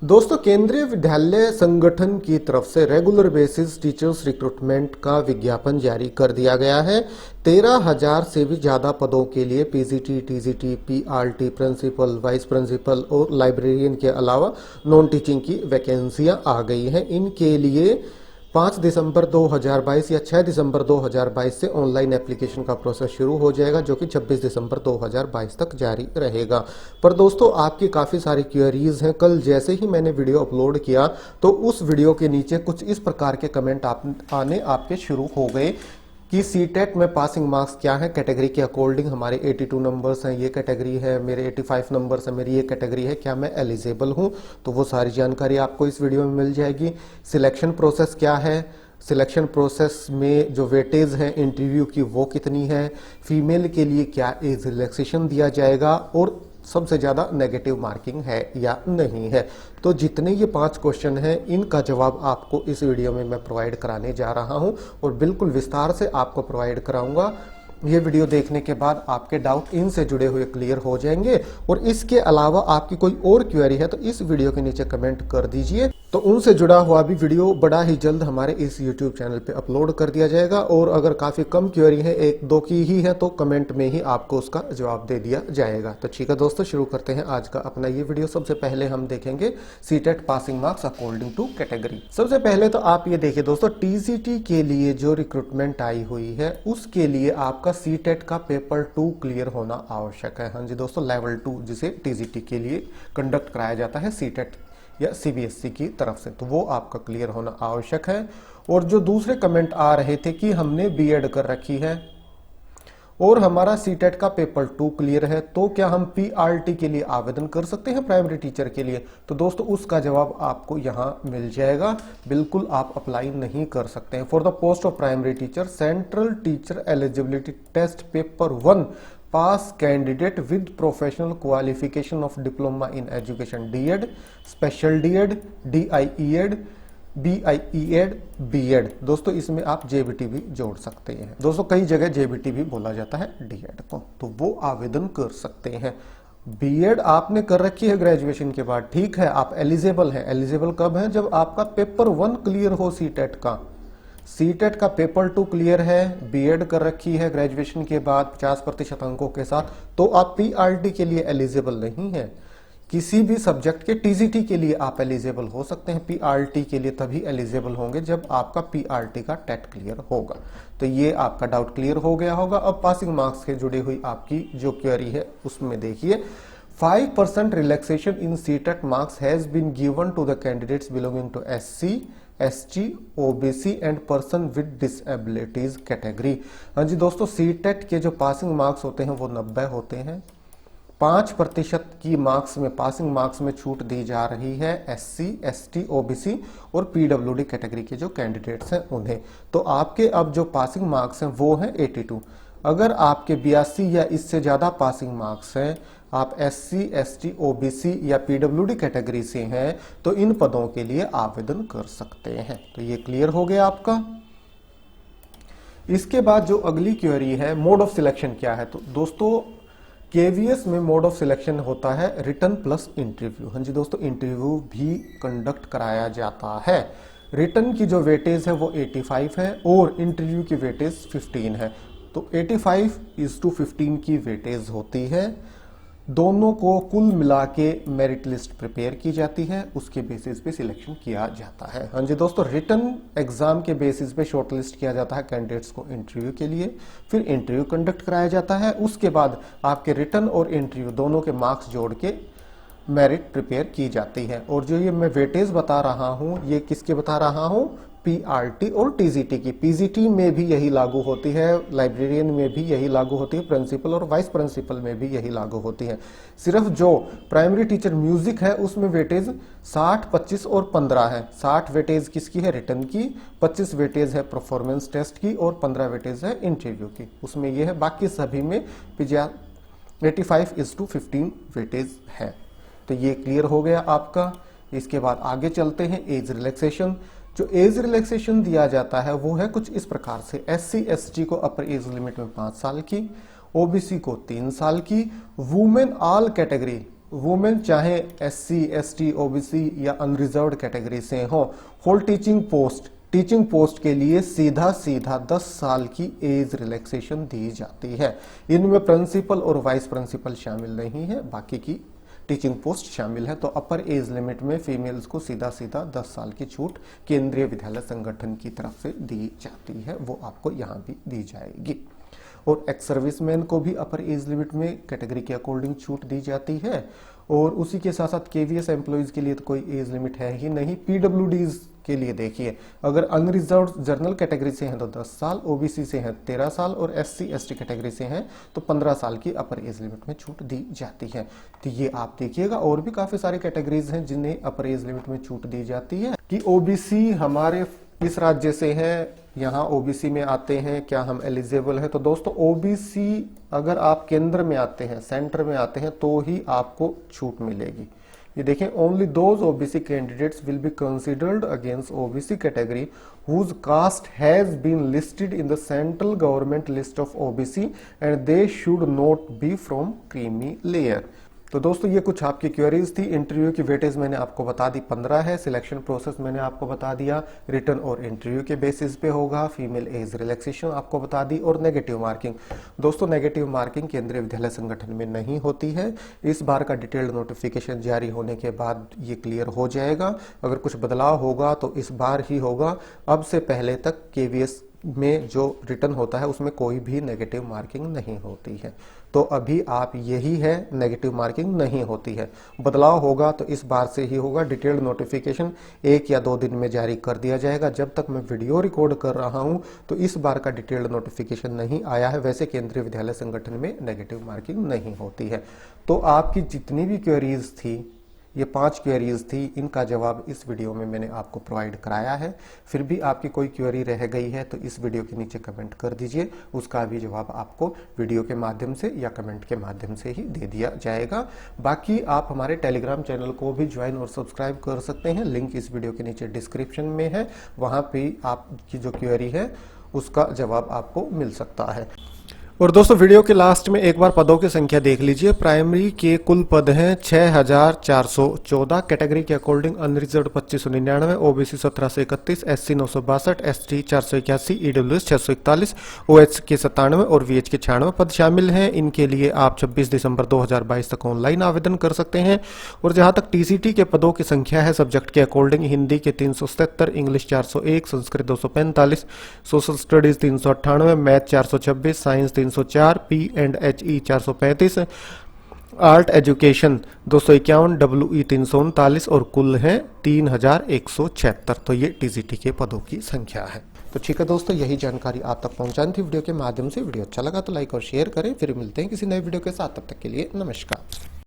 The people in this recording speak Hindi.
दोस्तों, केंद्रीय विद्यालय संगठन की तरफ से रेगुलर बेसिस टीचर्स रिक्रूटमेंट का विज्ञापन जारी कर दिया गया है। 13,000 से भी ज़्यादा पदों के लिए PGT, TGT, PRT, principal, vice principal और लाइब्रेरियन के अलावा नॉन टीचिंग की वैकेंसियां आ गई हैं। इनके लिए 5 दिसंबर 2022 या 6 दिसंबर 2022 से ऑनलाइन एप्लीकेशन का प्रोसेस शुरू हो जाएगा, जो कि 26 दिसंबर 2022 तक जारी रहेगा। पर दोस्तों, आपकी काफ़ी सारी क्वेरीज हैं। कल जैसे ही मैंने वीडियो अपलोड किया तो उस वीडियो के नीचे कुछ इस प्रकार के कमेंट आने आपके शुरू हो गए कि सीटेट में पासिंग मार्क्स क्या है, कैटेगरी के अकॉर्डिंग हमारे 82 नंबर्स हैं, ये कैटेगरी है, मेरे 85 नंबर्स हैं, मेरी ये कैटेगरी है, क्या मैं एलिजिबल हूँ? तो वो सारी जानकारी आपको इस वीडियो में मिल जाएगी। सिलेक्शन प्रोसेस क्या है, सिलेक्शन प्रोसेस में जो वेटेज है इंटरव्यू की वो कितनी है, फीमेल के लिए क्या एज रिलैक्सेशन दिया जाएगा और सबसे ज़्यादा नेगेटिव मार्किंग है या नहीं है। तो जितने ये 5 क्वेश्चन हैं, इनका जवाब आपको इस वीडियो में मैं प्रोवाइड कराने जा रहा हूं और बिल्कुल विस्तार से आपको प्रोवाइड कराऊंगा। ये वीडियो देखने के बाद आपके डाउट इनसे जुड़े हुए क्लियर हो जाएंगे। और इसके अलावा आपकी कोई और क्वेरी है तो इस वीडियो के नीचे कमेंट कर दीजिए, तो उनसे जुड़ा हुआ भी वीडियो बड़ा ही जल्द हमारे इस YouTube चैनल पे अपलोड कर दिया जाएगा। और अगर काफ़ी कम क्वेरी है, 1-2 की ही है, तो कमेंट में ही आपको उसका जवाब दे दिया जाएगा। तो ठीक है दोस्तों, शुरू करते हैं आज का अपना ये वीडियो। सबसे पहले हम देखेंगे CTET passing marks according to category. सबसे पहले तो आप ये देखिए दोस्तों, टीजीटी के लिए जो रिक्रूटमेंट आई हुई है उसके लिए आपका सीटेट का पेपर 2 क्लियर होना आवश्यक है। हाँ जी दोस्तों, लेवल 2 जिसे टीजीटी के लिए कंडक्ट कराया जाता है सीटेट या सीबीएसई की तरफ से, तो वो आपका क्लियर होना आवश्यक है। और जो दूसरे कमेंट आ रहे थे कि हमने बीएड कर रखी है और हमारा सीटेट का पेपर 2 क्लियर है, तो क्या हम पीआरटी के लिए आवेदन कर सकते हैं प्राइमरी टीचर के लिए? तो दोस्तों, उसका जवाब आपको यहां मिल जाएगा। बिल्कुल आप अप्लाई नहीं कर सकते हैं। For the post of primary teacher, central teacher eligibility test paper 1 pass candidate with professional qualification of diploma in education, DEd, special DEd, DIEEd, BIEEd, BEd. दोस्तों, इसमें आप जेबीटी भी जोड़ सकते हैं। दोस्तों, कई जगह जेबीटी भी बोला जाता है डीएड को, तो वो आवेदन कर सकते हैं। बीएड आपने कर रखी है ग्रेजुएशन के बाद, ठीक है, आप एलिजिबल हैं। एलिजिबल कब है? जब आपका पेपर 1 क्लियर हो सीटेट का। सीटेट का पेपर 2 क्लियर है, बीएड कर रखी है ग्रेजुएशन के बाद 50% अंकों के साथ, तो आप पीआरटी के लिए एलिजिबल नहीं है। किसी भी सब्जेक्ट के टीजीटी के लिए आप एलिजिबल हो सकते हैं, पीआरटी के लिए तभी एलिजिबल होंगे जब आपका पीआरटी का टेट क्लियर होगा। तो ये आपका डाउट क्लियर हो गया होगा। अब पासिंग मार्क्स से जुड़ी हुई आपकी जो क्वेरी है उसमें देखिए, 5% relaxation in CTET marks has been given to the candidates belonging to SC, ST, OBC and person with disabilities category. हाँ जी दोस्तों, सीटेट के जो पासिंग मार्क्स होते हैं वो 90 होते हैं। 5% की मार्क्स में, पासिंग मार्क्स में छूट दी जा रही है एससी, एसटी, ओबीसी और पीडब्ल्यूडी कैटेगरी के जो कैंडिडेट्स हैं उन्हें। तो आपके अब जो पासिंग मार्क्स हैं वो हैं 82। अगर आपके 82 या इससे ज्यादा पासिंग मार्क्स हैं, आप एससी, एसटी, ओबीसी या पीडब्ल्यूडी कैटेगरी से हैं, तो इन पदों के लिए आवेदन कर सकते हैं। तो ये क्लियर हो गया आपका। इसके बाद जो अगली क्वेरी है, मोड ऑफ सिलेक्शन क्या है? तो दोस्तों, केवीएस में मोड ऑफ सिलेक्शन होता है रिटन प्लस इंटरव्यू। हाँ जी दोस्तों, इंटरव्यू भी कंडक्ट कराया जाता है। रिटन की जो वेटेज है वो 85 है और इंटरव्यू की वेटेज 15 है। तो 85:15 की वेटेज होती है। दोनों को कुल मिला के मेरिट लिस्ट प्रिपेयर की जाती है, उसके बेसिस पे सिलेक्शन किया जाता है। हाँ जी दोस्तों, रिटन एग्जाम के बेसिस पे शॉर्ट लिस्ट किया जाता है कैंडिडेट्स को इंटरव्यू के लिए, फिर इंटरव्यू कंडक्ट कराया जाता है। उसके बाद आपके रिटन और इंटरव्यू दोनों के मार्क्स जोड़ के मेरिट प्रिपेयर की जाती है। और जो ये मैं वेटेज बता रहा हूँ, ये किसके बता रहा हूँ? पीआरटी और टीजीटी की। पीजीटी में भी यही लागू होती है, लाइब्रेरियन में भी यही लागू होती है, प्रिंसिपल और वाइस प्रिंसिपल में भी यही लागू होती है। सिर्फ जो प्राइमरी टीचर म्यूजिक है उसमें वेटेज 60, 25 और 15 है। 60 वेटेज किसकी है? रिटन की, 25 वेटेज है परफॉर्मेंस टेस्ट की और 15 वेटेज है इंटरव्यू की। उसमें यह है, बाकी सभी में 85:15 वेटेज है। तो ये क्लियर हो गया आपका। इसके बाद आगे चलते हैं, एज रिलैक्सेशन। जो एज रिलैक्सेशन दिया जाता है वो है कुछ इस प्रकार से, एससी, एसटी को अपर एज लिमिट में 5 साल की, ओबीसी को 3 साल की, वुमेन ऑल कैटेगरी वुमेन चाहे SC, ST, OBC या अनरिजर्व्ड कैटेगरी से हो, होल्ड टीचिंग पोस्ट के लिए सीधा 10 साल की एज रिलैक्सेशन दी जाती है। इनमें प्रिंसिपल और वाइस प्रिंसिपल शामिल नहीं है, बाकी की टीचिंग पोस्ट शामिल है। तो अपर एज लिमिट में फीमेल्स को सीधा 10 साल की छूट केंद्रीय विद्यालय संगठन की तरफ से दी जाती है, वो आपको यहाँ भी दी जाएगी। और एक्स सर्विसमैन को भी अपर एज लिमिट में कैटेगरी के अकॉर्डिंग छूट दी जाती है। और उसी के साथ साथ KVS एम्प्लॉयज के लिए तो कोई एज लिमिट है ही नहीं। PWDs के लिए देखिए, अगर अनरिजर्व्ड जनरल कैटेगरी से हैं तो 10 साल, OBC से हैं 13 साल और SC, ST कैटेगरी से हैं तो 15 साल की अपर एज लिमिट में छूट दी जाती है। तो ये आप देखिएगा, और भी काफी सारी कैटेगरीज हैं जिन्हें अपर एज लिमिट में छूट दी जाती है। कि OBC हमारे इस राज्य से हैं, यहाँ OBC में आते हैं, क्या हम एलिजिबल हैं? तो दोस्तों OBC अगर आप केंद्र में आते हैं, सेंटर में आते हैं तो ही आपको छूट मिलेगी। ये देखें, only those OBC candidates will be considered against OBC category whose caste has been listed in the central government list of OBC and they should not be from creamy layer। तो दोस्तों ये कुछ आपकी क्वेरीज थी। इंटरव्यू की वेटेज मैंने आपको बता दी 15 है। सिलेक्शन प्रोसेस मैंने आपको बता दिया, रिटर्न और इंटरव्यू के बेसिस पे होगा। फीमेल एज रिलैक्सेशन आपको बता दी, और नेगेटिव मार्किंग। दोस्तों नेगेटिव मार्किंग केंद्रीय विद्यालय संगठन में नहीं होती है। इस बार का डिटेल्ड नोटिफिकेशन जारी होने के बाद ये क्लियर हो जाएगा। अगर कुछ बदलाव होगा तो इस बार ही होगा। अब से पहले तक KVS में जो रिटर्न होता है उसमें कोई भी नेगेटिव मार्किंग नहीं होती है। तो अभी आप यही है, नेगेटिव मार्किंग नहीं होती है। बदलाव होगा तो इस बार से ही होगा। डिटेल्ड नोटिफिकेशन 1 या 2 दिन में जारी कर दिया जाएगा। जब तक मैं वीडियो रिकॉर्ड कर रहा हूं तो इस बार का डिटेल्ड नोटिफिकेशन नहीं आया है। वैसे केंद्रीय विद्यालय संगठन में नेगेटिव मार्किंग नहीं होती है। तो आपकी जितनी भी क्वेरीज थी, ये 5 क्वेरीज थी, इनका जवाब इस वीडियो में मैंने आपको प्रोवाइड कराया है। फिर भी आपकी कोई क्वेरी रह गई है तो इस वीडियो के नीचे कमेंट कर दीजिए, उसका भी जवाब आपको वीडियो के माध्यम से या कमेंट के माध्यम से ही दे दिया जाएगा। बाकी आप हमारे टेलीग्राम चैनल को भी ज्वाइन और सब्सक्राइब कर सकते हैं, लिंक इस वीडियो के नीचे डिस्क्रिप्शन में है। वहाँ पे आपकी जो क्वेरी है उसका जवाब आपको मिल सकता है। और दोस्तों वीडियो के लास्ट में एक बार पदों की संख्या देख लीजिए। प्राइमरी के कुल पद हैं 6414, कैटेगरी के according unreserved 2599, OBC 1731, SC 962, ST 481, EWS 641, OH के 97 और VH के 96 पद शामिल हैं। इनके लिए आप 26 दिसंबर 2022 तक ऑनलाइन आवेदन कर सकते हैं। और जहां तक TCT के पदों की संख्या है, सब्जेक्ट के अकॉर्डिंग हिंदी के 377, English 401, Sanskrit 245, social studies 398, math 426, science 304, P&HE 435, art education 251, WE 339 और कुल हैं 3176। तो ये TCT के पदों की संख्या है। तो ठीक है दोस्तों, यही जानकारी आप तक पहुंचानी थी वीडियो के माध्यम से। वीडियो अच्छा लगा तो लाइक और शेयर करें। फिर मिलते हैं किसी नए वीडियो के साथ, तब तक के लिए नमस्कार।